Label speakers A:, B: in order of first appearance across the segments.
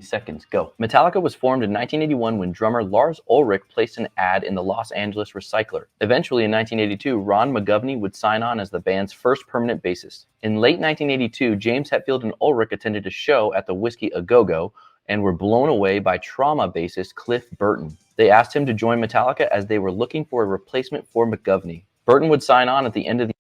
A: Seconds, go. Metallica was formed in 1981 when drummer Lars Ulrich placed an ad in the Los Angeles Recycler. Eventually, in 1982, Ron McGovney would sign on as the band's first permanent bassist. In late 1982, James Hetfield and Ulrich attended a show at the Whiskey A Go Go and were blown away by Trauma bassist Cliff Burton. They asked him to join Metallica as they were looking for a replacement for McGovney. Burton would sign on at the end of the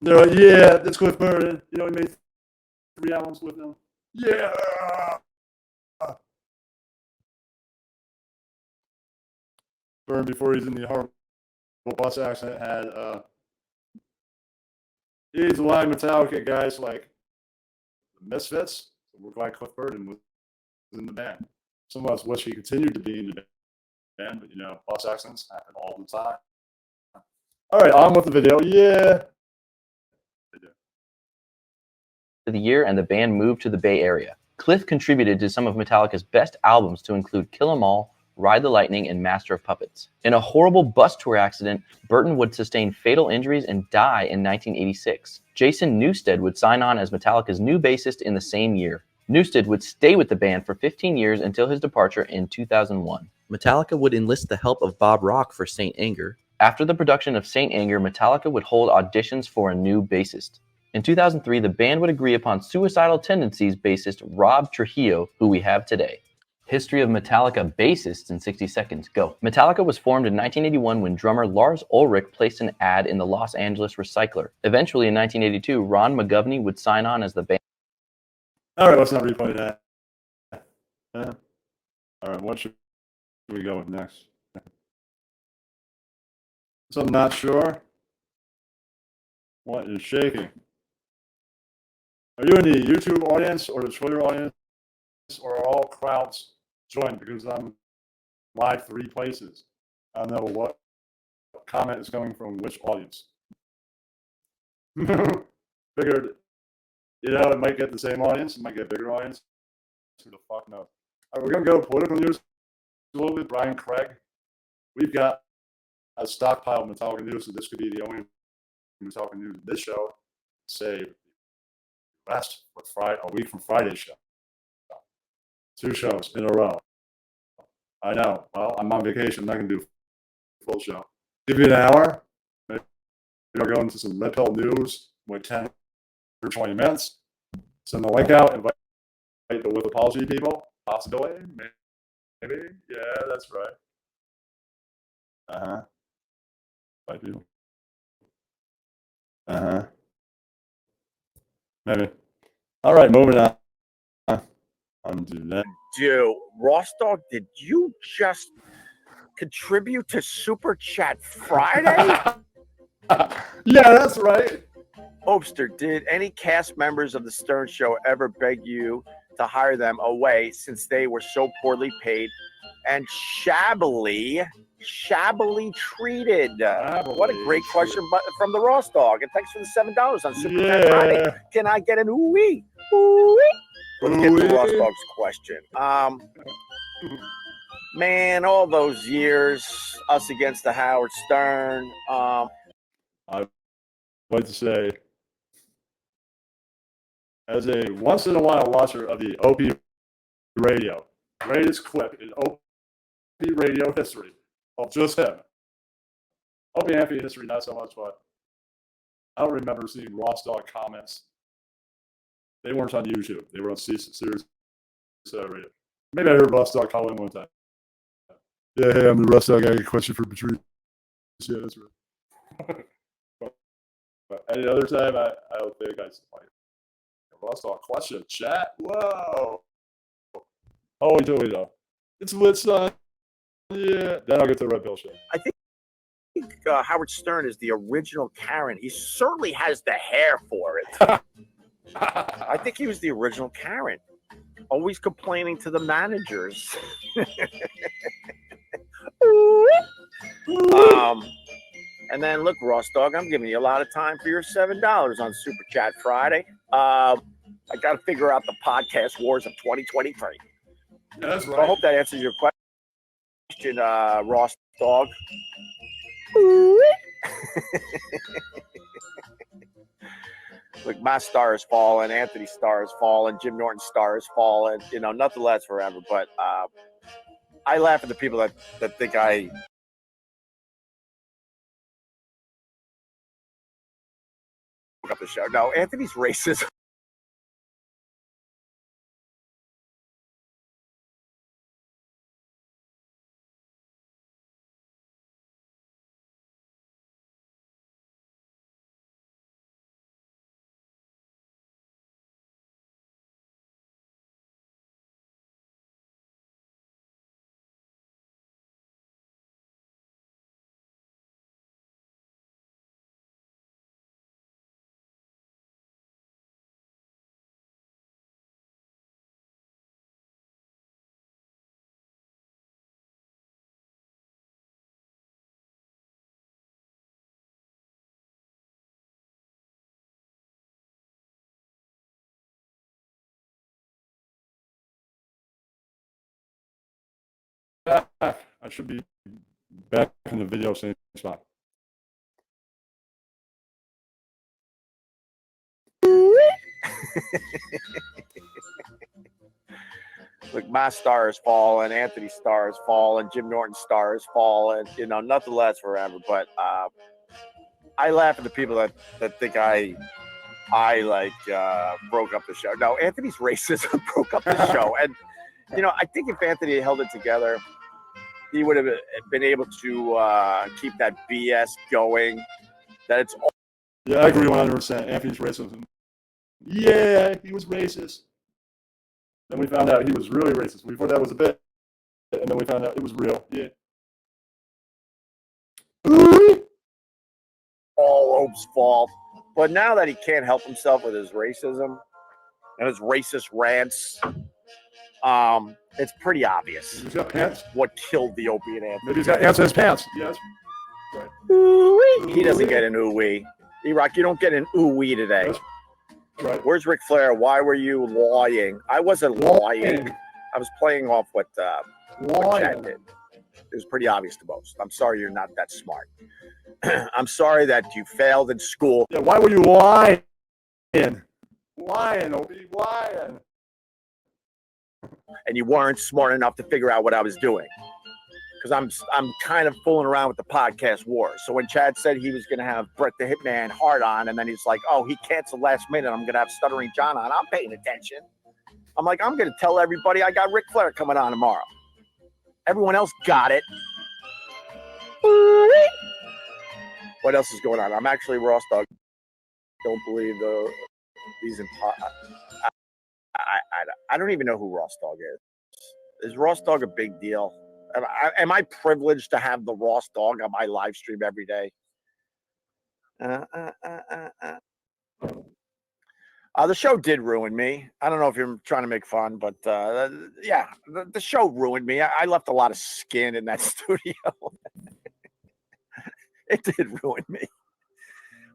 B: They're like, yeah, that's Cliff Burton. You know, he made 3 albums with him. Yeah. Burton, before he's in the horrible bus accident, had he's a lot of Metallica guys like the Misfits. We're glad Cliff Burton was in the band. Some of us wish he continued to be in the band, but you know, bus accidents happen all the time. All right, on with the video. Yeah.
A: the year and the band moved to the Bay Area. Cliff contributed to some of Metallica's best albums to include Kill 'Em All, Ride the Lightning, and Master of Puppets. In a horrible bus tour accident, Burton would sustain fatal injuries and die in 1986. Jason Newsted would sign on as Metallica's new bassist in the same year. Newsted would stay with the band for 15 years until his departure in 2001. Metallica would enlist the help of Bob Rock for Saint Anger. After the production of Saint Anger, Metallica would hold auditions for a new bassist. In 2003, the band would agree upon Suicidal Tendencies bassist Rob Trujillo, who we have today. History of Metallica bassists in 60 seconds, go. Metallica was formed in 1981 when drummer Lars Ulrich placed an ad in the Los Angeles Recycler. Eventually, in 1982, Ron McGovney would sign on as the band.
B: All right, let's not replay that. All right, what should we go with next? So I'm not sure. What is shaking? Are you in the YouTube audience or the Twitter audience, or are all crowds joined? Because I'm live 3 places. I don't know what comment is coming from which audience. Figured, you know, it might get the same audience, it might get a bigger audience. Who the fuck knows? All right, we're gonna go political news a little bit. Brian Craig. We've got a stockpile of Metallica news, so this could be the only Metallica news in this show. Say last for Friday, a week from Friday's show. 2 shows in a row. I know. Well, I'm on vacation. I'm not gonna do a full show. Give you an hour. Maybe I'll go into some Red Pill news with 10 or 20 minutes. Send the link out. Invite the With Apology people. Possibility. Maybe. Yeah, that's right. Invite people. Maybe. All right, moving on. Undo that.
C: Dude, Rostock, did you just contribute to Super Chat Friday?
B: Yeah, that's right.
C: Obster, did any cast members of the Stern Show ever beg you to hire them away since they were so poorly paid and shabbily treated? What a great question from the Rostock. And thanks for the $7 on Super Chat Friday. Can I get an ooh-wee? Ooh-wee? Let's get to Rostock's question. Man, all those years, us against the Howard Stern.
B: I'd like to say, as a once-in-a-while watcher of the OP radio, greatest clip in OP radio history of just him. OP Amphi history, not so much, but I don't remember seeing Rostock comments. They weren't on YouTube. They were on Sirius Radio. Maybe I heard Rostock call in one time. Yeah, hey, I'm the Rostock. I got a question for Patrice. Yeah, that's right. but any other time, I don't think I like Rostock question. Chat. Whoa. Holy Toledo. It's lit, son. Yeah. Then I'll get to the Red Pill show.
C: I think Howard Stern is the original Karen. He certainly has the hair for it. I think he was the original Karen. Always complaining to the managers. And then look, Rostock, I'm giving you a lot of time for your $7 on Super Chat Friday. I got to figure out the podcast wars of 2023.
B: Yeah, that's right.
C: So I hope that answers your question, Rostock. Look, my star has fallen, Anthony's star has fallen, Jim Norton's star has fallen. Nothing lasts forever. But I laugh at the people that think I broke up the show. No, Anthony's racist.
B: I should be back in the video same spot.
C: Look, my star has fallen, Anthony's star has fallen, Jim Norton's star has fallen. Nothing lasts forever. But I laugh at the people that think I broke up the show. No, Anthony's racism broke up the show. And I think if Anthony held it together, he would have been able to keep that BS going. That it's all.
B: Yeah, I agree 100%. Anthony's racism. Yeah, he was racist. Then we found out he was really racist. We thought that was a bit, and then we found out it was real. Yeah.
C: all Ope's fault. But now that he can't help himself with his racism and his racist rants, it's pretty obvious
B: He's got pants.
C: what killed the Opie and Anthony.
B: Maybe he's got ants in his pants. Yes.
C: He doesn't get an ooh-wee. E-Rock, you don't get an ooh-wee today.
B: That's right.
C: Where's Ric Flair? Why were you lying? I wasn't lying. I was playing off what Chad did. It was pretty obvious to most. I'm sorry you're not that smart. I'm sorry that you failed in school.
B: Yeah, why were you lying? Lying, Opie, lying.
C: And you weren't smart enough to figure out what I was doing. Because I'm kind of fooling around with the podcast war. So when Chad said he was going to have Bret the Hitman hard on, and then he's like, oh, he canceled last minute, I'm going to have Stuttering John on, I'm paying attention. I'm like, I'm going to tell everybody I got Ric Flair coming on tomorrow. Everyone else got it. What else is going on? I'm actually Ross Dog. Don't believe these I don't even know who Ross Dog is. Is Ross Dog a big deal? Am I privileged to have the Ross Dog on my live stream every day? The show did ruin me. I don't know if you're trying to make fun, but yeah, the show ruined me. I left a lot of skin in that studio. It did ruin me.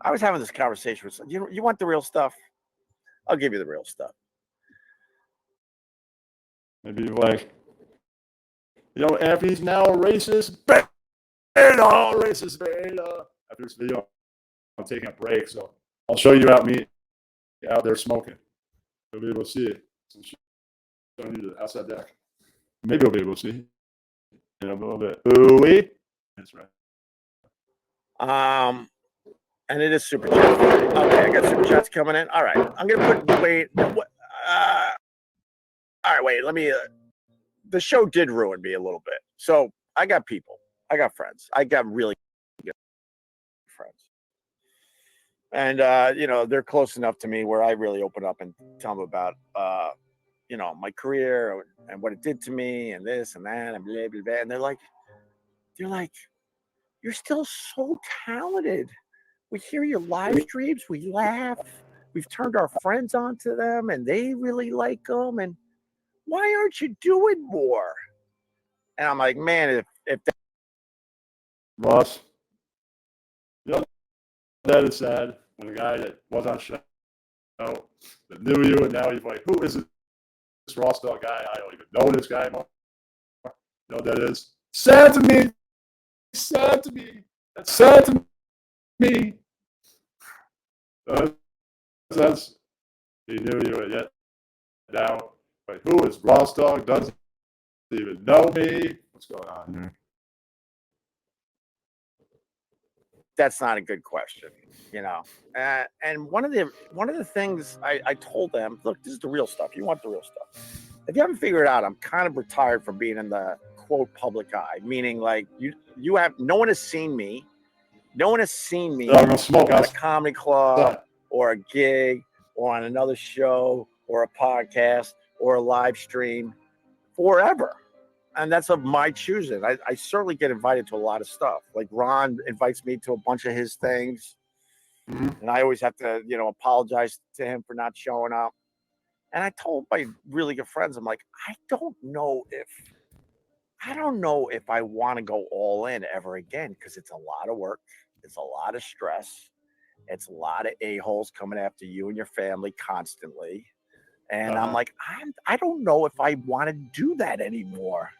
C: I was having this conversation with you want the real stuff? I'll give you the real stuff.
B: Maybe like, Anthony's now a racist. Beta, racist beta. After this video, I'm taking a break, so I'll show you out there smoking. You'll be able to see it. Showing you the outside deck. Maybe you'll be able to see in a little bit. Ooh-wee. That's right.
C: And it is super chats. Okay, I got super chats coming in. All right, I'm gonna put all right, wait. Let me. The show did ruin me a little bit. So I got people. I got friends. I got really good friends. And, they're close enough to me where I really open up and tell them about, my career and what it did to me and this and that and blah, blah, blah. And they're like, you're still so talented. We hear your live streams. We laugh. We've turned our friends onto them and they really like them. And why aren't you doing more? And I'm like, man, if that.
B: Ross, that is sad. When a guy that was on show, that knew you, and now he's like, who is this Ross Dog guy? I don't even know this guy anymore. You know what that is? Sad to me. Sad to me. That's sad to me. sense. He knew you were yet now. But who is Ross Dog? Doesn't even know me. What's going on here?
C: That's not a good question, you know. And one of the things I told them, look, this is the real stuff. You want the real stuff. If you haven't figured it out, I'm kind of retired from being in the quote public eye, meaning like you have no one has seen me. No one has seen me
B: I'm gonna smoke
C: at a comedy club or a gig or on another show or a podcast or a live stream forever. And that's of my choosing. I certainly get invited to a lot of stuff. Like Ron invites me to a bunch of his things.
B: Mhm.
C: And I always have to, apologize to him for not showing up. And I told my really good friends, I'm like, I don't know if I want to go all in ever again, because it's a lot of work. It's a lot of stress. It's a lot of a-holes coming after you and your family constantly. And I'm like, I don't know if I want to do that anymore.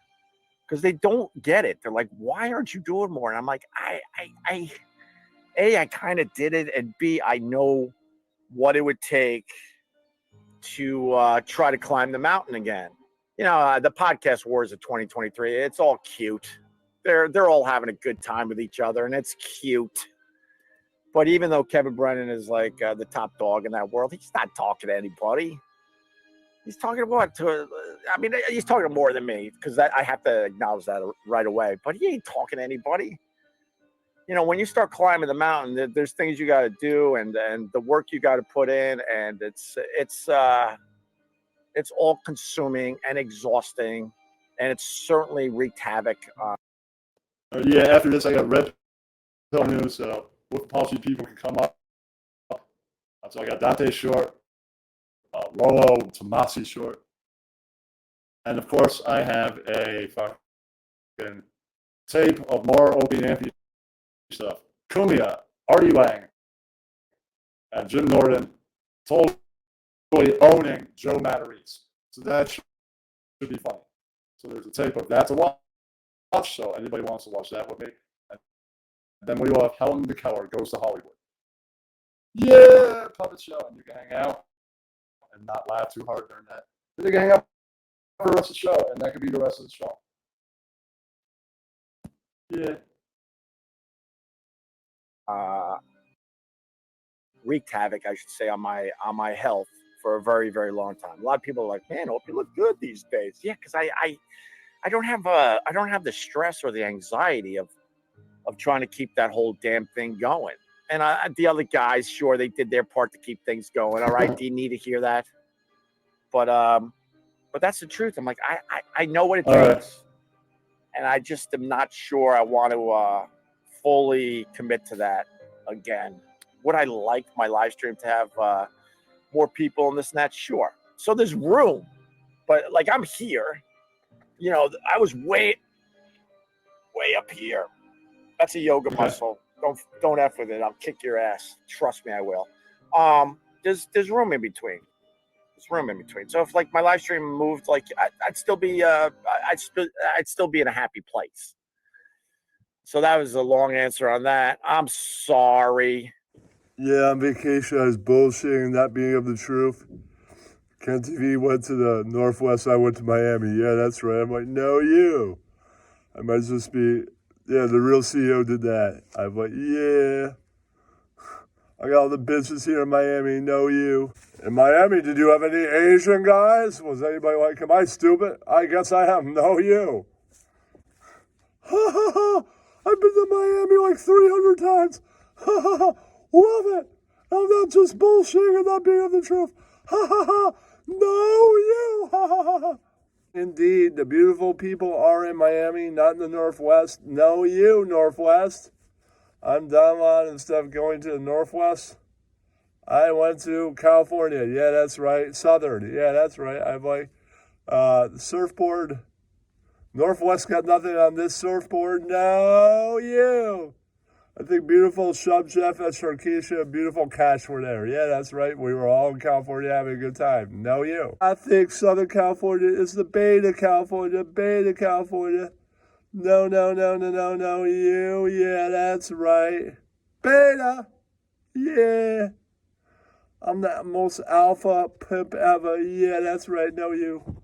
C: Because they don't get it. They're like, why aren't you doing more? And I'm like, I kind of did it. And B, I know what it would take to try to climb the mountain again. The podcast wars of 2023, it's all cute. They're all having a good time with each other, and it's cute. But even though Kevin Brennan is like the top dog in that world, he's not talking to anybody. He's talking about he's talking more than me, because I have to acknowledge that right away. But he ain't talking to anybody. When you start climbing the mountain, there's things you got to do, and the work you got to put in, and it's all consuming and exhausting, and it's certainly wreaked havoc.
B: Yeah, after this, I got Red Pill news. With policy people can come up. So I got Dante Short, Rollo Tomasi Short, and of course I have a fucking tape of more Opie and Anthony stuff. Cumia, Artie Lang, and Jim Norton totally owning Joe Matarese. So that should be funny. So there's a tape of that to watch. So anybody wants to watch that with me. And then we will have Helen McKellar Goes to Hollywood. Yeah, puppet show, and you can hang out and not laugh too hard during that. Then you can hang out for the rest of the show, and that could be the rest of the show. Yeah.
C: Wreaked havoc, I should say, on my health for a very, very long time. A lot of people are like, man, hope you look good these days. Yeah, because I don't have the stress or the anxiety of trying to keep that whole damn thing going. And the other guys, sure, they did their part to keep things going. All right, do you need to hear that? But that's the truth. I'm like, I know what it takes, right, and I just am not sure I want to fully commit to that again. Would I like my live stream to have more people in this and that? Sure. So there's room, but like I'm here. I was way up here. That's a yoga muscle. Don't F with it. I'll kick your ass. Trust me, I will. There's room in between. There's room in between. So if like my live stream moved, like I'd still be I'd still be in a happy place. So that was a long answer on that. I'm sorry.
D: Yeah, on vacation I was bullshitting, not being of the truth. Ken TV went to the Northwest, I went to Miami. Yeah, that's right. I'm like, no, you. I might just be, yeah, the real CEO did that. I'm like, yeah. I got all the bitches here in Miami, no, you. In Miami, did you have any Asian guys? Was anybody like, am I stupid? I guess I am, no, you. Ha ha ha. I've been to Miami like 300 times. Ha ha ha. Love it. I'm not just bullshitting and not being of the truth. Ha ha ha. No, you. Ha ha ha. Indeed, the beautiful people are in Miami, not in the Northwest. No, you, Northwest. I'm Don, instead of going to the Northwest, I went to California. Yeah, that's right. Southern. Yeah, that's right. I'm like, surfboard. Northwest got nothing on this surfboard. No, you. I think beautiful Shub Jeff at Sharkeisha, beautiful Cash were there. Yeah, that's right. We were all in California having a good time. No, you. I think Southern California is the Beta California. Beta California. No, no, no, no, no, no, you. Yeah, that's right. Beta. Yeah. I'm the most alpha pimp ever. Yeah, that's right. Know you.